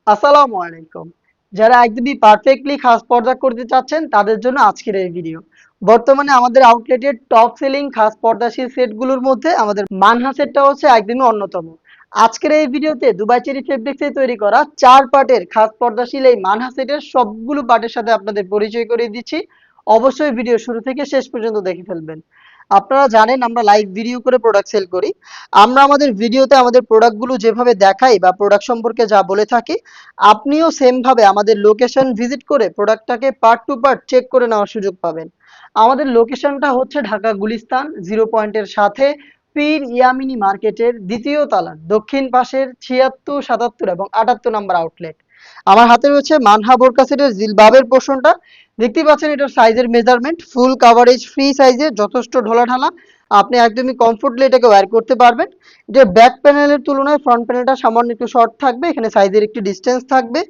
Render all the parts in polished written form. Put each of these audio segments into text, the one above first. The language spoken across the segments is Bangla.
আসসালামু আলাইকুম। যারা একদমই পারফেক্টলি খাস পর্দা করতে চাচ্ছেন তাদের জন্য আজকের এই ভিডিও। বর্তমানে আমাদের আউটলেটের টপ সেলিং খাস পর্দাশীল সেটগুলোর মধ্যে আমাদের মানহা সেটটা হচ্ছে একদমই অন্যতম। আজকের এই ভিডিওতে দুবাই চেরি ফেব্রিক্সে তৈরি করা ৪ পার্টের খাস পর্দাশীল এই মানহা সেটের সবগুলো পার্টের সাথে আপনাদের পরিচয় করিয়ে দিচ্ছি। অবশ্যই ভিডিও শুরু থেকে শেষ পর্যন্ত দেখে ফেলবেন। আপনারা জানেন আমরা লাইভ ভিডিও করে প্রোডাক্ট সেল করি। আমরা আমাদের ভিডিওতে আমাদের প্রোডাক্টগুলো যেভাবে দেখাই বা প্রোডাক্ট সম্পর্কে যা বলে থাকি, আপনিও সেম ভাবে আমাদের লোকেশন ভিজিট করে প্রোডাক্টটাকে পার্ট টু পার্ট চেক করে নেওয়ার সুযোগ পাবেন। আমাদের লোকেশনটা হচ্ছে ঢাকা গুলিস্তান জিরো পয়েন্টের সাথে পীর ইয়ামিনী মার্কেটের দ্বিতীয় তলার দক্ষিণ পাশের ৭৬, ৭৭ এবং ৭৮ নাম্বার আউটলেট। আমার হাতে রয়েছে মানহা বোরকা সেটের জিলবাবের পোর্শনটা। দেখতেই পাচ্ছেন এটার সাইজের মেজারমেন্ট ফুল কাভারেজ ফ্রি সাইজে যথেষ্ট ঢোলাঢালা। আপনি একদমই কমফোর্টলি এটাকে ওয়্যার করতে পারবেন। এটার ব্যাক প্যানেলের তুলনায় ফ্রন্ট প্যানেলটা সামান্য একটু শর্ট থাকবে, এখানে সাইজের একটি ডিস্টেন্স থাকবে।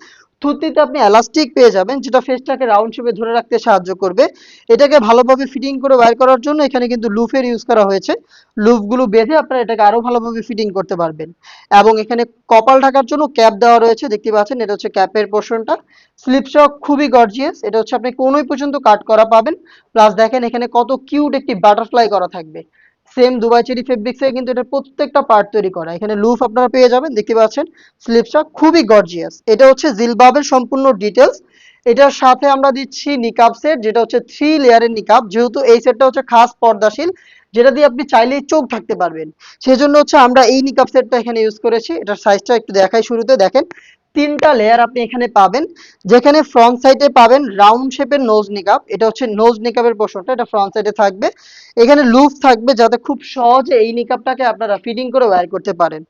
থুতনিতে আপনি এলাস্টিক পেয়ে যাবেন যেটা ফেসটাকে রাউন্ড শেপে ধরে রাখতে সাহায্য করবে। এটাকে ভালোভাবে ফিটিং করে ওয়্যার করার জন্য এখানে কিন্তু লুফের ইউজ করা হয়েছে। লুফগুলো বেঁধে আপনারা এটাকে আরো ভালোভাবে ফিটিং করতে পারবেন। এবং এখানে কপাল ঢাকার জন্য ক্যাপ দেওয়া রয়েছে, দেখতে পাচ্ছেন এটা হচ্ছে ক্যাপের পোর্শনটা। স্লিপসটা খুবই গর্জিয়াস, এটা হচ্ছে আপনি কোনোই পর্যন্ত কাট করা পাবেন। প্লাস দেখেন এখানে কত কিউট একটি বাটারফ্লাই করা থাকবে। সেম দুবাই চেরি ফেব্রিক্সে কিন্তু এটা প্রত্যেকটা পার্ট তৈরি করা। এখানে লুফ আপনারা পেয়ে যাবেন, দেখতে পাচ্ছেন স্লিপসটা খুবই গর্জিয়াস। এটা হচ্ছে জিলবাবের সম্পূর্ণ ডিটেলস। এটার সাথে আমরা দিচ্ছি নিকাব সেট, যেটা হচ্ছে 3 লেয়ারের নিকাব। যেহেতু এই সেটটা হচ্ছে খাস পর্দাশীল, যেটা দিয়ে আপনি চাইলেই চোখ ঢাকতে পারবেন, সেজন্য হচ্ছে আমরা এই নিকাব সেটটা এখানে ইউজ করেছি। এটার সাইজটা একটু দেখাই শুরুতে, দেখেন 3টা লেয়ার আপনি এখানে পাবেন। যেখানে ফ্রন্ট সাইডে পাবেন রাউন্ড শেপের নোজ নিকাব, এটা হচ্ছে নোজ নিকাবের পোর্শনটা, এটা ফ্রন্ট সাইডে থাকবে। এখানে লুপ থাকবে যাতে খুব সহজে এই নিকাবটাকে আপনারা ফিটিং করে ওয়্যার করতে পারেন।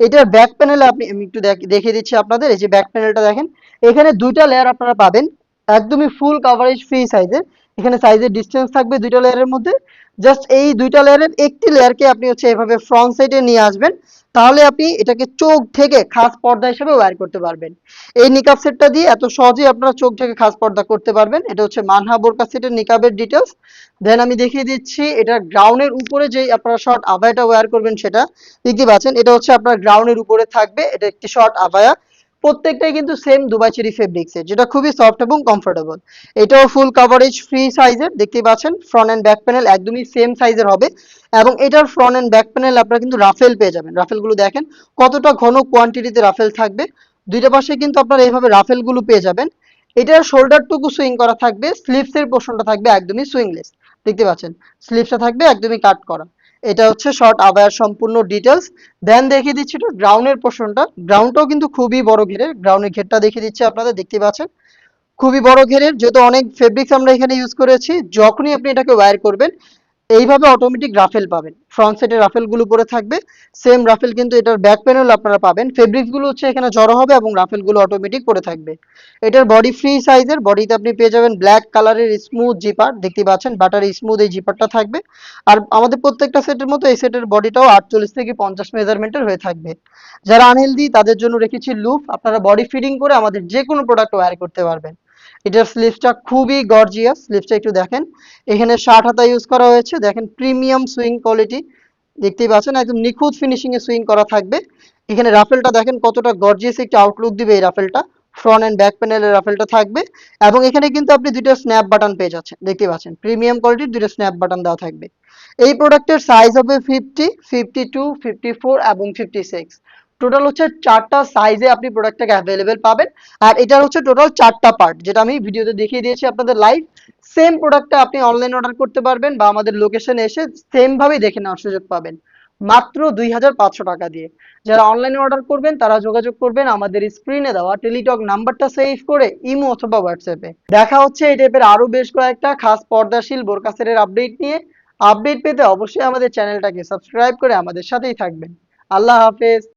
এটার ব্যাক প্যানেলে আমি একটু দেখিয়ে দিচ্ছি আপনাদের। এই যে ব্যাক প্যানেলটা দেখেন, এখানে 2টা লেয়ার আপনারা পাবেন, একদমই ফুল কাভারেজ ফ্রি সাইজের। এখানে সাইজের ডিসটেন্স থাকবে 2টা লেয়ারের মধ্যে। জাস্ট এই 2টা লেয়ারের একটি লেয়ারকে আপনি হচ্ছে এভাবে ফ্রন্ট সাইডে নিয়ে আসবেন, তাহলে আপনি এটাকে চোখ থেকে খাস পর্দা হিসেবে ওয়্যার করতে পারবেন। এই নিকাব সেটটা দিয়ে এত সহজেই আপনারা চোখ থেকে খাস পর্দা করতে পারবেন। এটা হচ্ছে মানহা বোরকা সেটের নিকাবের ডিটেলস। দেন আমি দেখিয়ে দিচ্ছি এটা গ্রাউন্ডের উপরে যেই আপনারা শর্ট আবায়াটা ওয়্যার করবেন সেটা। দেখতে পাচ্ছেন এটা হচ্ছে আপনার গ্রাউন্ডের উপরে থাকবে, এটা একটি শর্ট আবায়া। প্রত্যেকটাই কিন্তু সেম দুবাই চেরি ফেব্রিক্সের, যেটা খুবই সফট এবং কমফোর্টেবল। এটাও ফুল কাভারেজ ফ্রি সাইজের, দেখতেই পাচ্ছেন ফ্রন্ট এন্ড ব্যাক প্যানেল একদমই সেম সাইজের হবে। এবং এটার ফ্রন্ট এন্ড ব্যাক প্যানেল আপনারা কিন্তু রাফেল পেয়ে যাবেন। রাফেলগুলো দেখেন কতটা ঘন কোয়ান্টিটিতে রাফেল থাকবে। দুইটা পাশে কিন্তু আপনারা এইভাবে রাফেলগুলো পেয়ে যাবেন। এটার শোল্ডারটুকু সুইং করা থাকবে, স্লিভসের পোর্শনটা থাকবে একদমই সুইংলেস। দেখতে পাচ্ছেন স্লিভসটা থাকবে একদমই কাট করা। এটা হচ্ছে শর্ট আবায়ার সম্পূর্ণ ডিটেলস। দেন দেখিয়ে দিচ্ছি একটু গ্রাউন্ডের পোর্শনটা। গ্রাউন্ডটাও কিন্তু খুবই বড় ঘেরের, গ্রাউন্ডের ঘেরটা দেখিয়ে দিচ্ছি আপনাদের, দেখতে পাচ্ছেন খুবই বড় ঘেরের। যেহেতু অনেক ফেব্রিক্স আমরা এখানে ইউজ করেছি, যখনই আপনি এটাকে ওয়্যার করবেন এইভাবে অটোমেটিক রাফেল পাবেন। ফ্রন্ট সাইডে রাফেল গুলো পরে থাকবে, সেম রাফেল কিন্তু এটার ব্যাক প্যানেল আপনারা পাবেন। ফেব্রিক্স গুলো হচ্ছে এখানে জড়ো হবে এবং রাফেল গুলো অটোমেটিক পরে থাকবে। এটার বডি ফ্রি সাইজের, বডিতে আপনি পেয়ে যাবেন ব্ল্যাক কালারের স্মুথ জিপার, দেখতে পাচ্ছেন বাটারি স্মুথ এই জিপারটা থাকবে। আর আমাদের প্রত্যেকটা সেটের মতো এই সেটের বডিটাও 48 থেকে 50 মেজারমেন্টের হয়ে থাকবে। যারা আনহেলদি তাদের জন্য রেখেছি লুপ, আপনারা বডি ফিটিং করে আমাদের যে কোনো প্রোডাক্ট ওয়্যার করতে পারবেন। এটার স্লিভসটা খুবই গর্জিয়াস, স্লিভসটা একটু দেখেন। এখানে 60 হাতা ইউজ করা হয়েছে, দেখেন প্রিমিয়াম সুইং কোয়ালিটি, দেখতেই পাচ্ছেন একদম নিখুঁত ফিনিশিং এ সুইং করা থাকবে। এখানে রাফেলটা দেখেন কতটা গর্জিয়াস একটা আউটলুক দিবে এই রাফেলটা। ফ্রন্ট এন্ড ব্যাক প্যানেলের রাফেলটা থাকবে। এবং এখানে কিন্তু আপনি দুইটা স্ন্যাপ বাটন পেয়ে যাচ্ছেন, দেখতে পাচ্ছেন প্রিমিয়াম কোয়ালিটির দুইটা স্ন্যাপ বাটন দেওয়া থাকবে। এই প্রোডাক্টের সাইজ হবে 50, 52, 54 এবং 56। টোটাল হচ্ছে 4টা সাইজে আপনি প্রোডাক্টটাকে অ্যাভেলেবেল পাবেন। আর এটার হচ্ছে টোটাল 4টা পার্ট, যেটা আমি ভিডিওতে দেখিয়ে দিয়েছি আপনাদের লাইভ। সেম প্রোডাক্টটা আপনি অনলাইন অর্ডার করতে পারবেন বা আমাদের লোকেশনে এসে সেম ভাবেই দেখে নেওয়ার সুযোগ পাবেন মাত্র 2500 টাকা দিয়ে। যারা অনলাইনে অর্ডার করবেন তারা যোগাযোগ করবেন আমাদের স্ক্রিনে দেওয়া টেলিটক নাম্বারটা সেভ করে ইমো অথবা হোয়াটসঅ্যাপে। দেখা হচ্ছে এই টাইপের আরো বেশ কয়েকটা খাস পর্দাশীল বোরকা সেটের আপডেট নিয়ে। আপডেট পেতে অবশ্যই আমাদের চ্যানেলটাকে সাবস্ক্রাইব করে আমাদের সাথেই থাকবেন। আল্লাহ হাফেজ।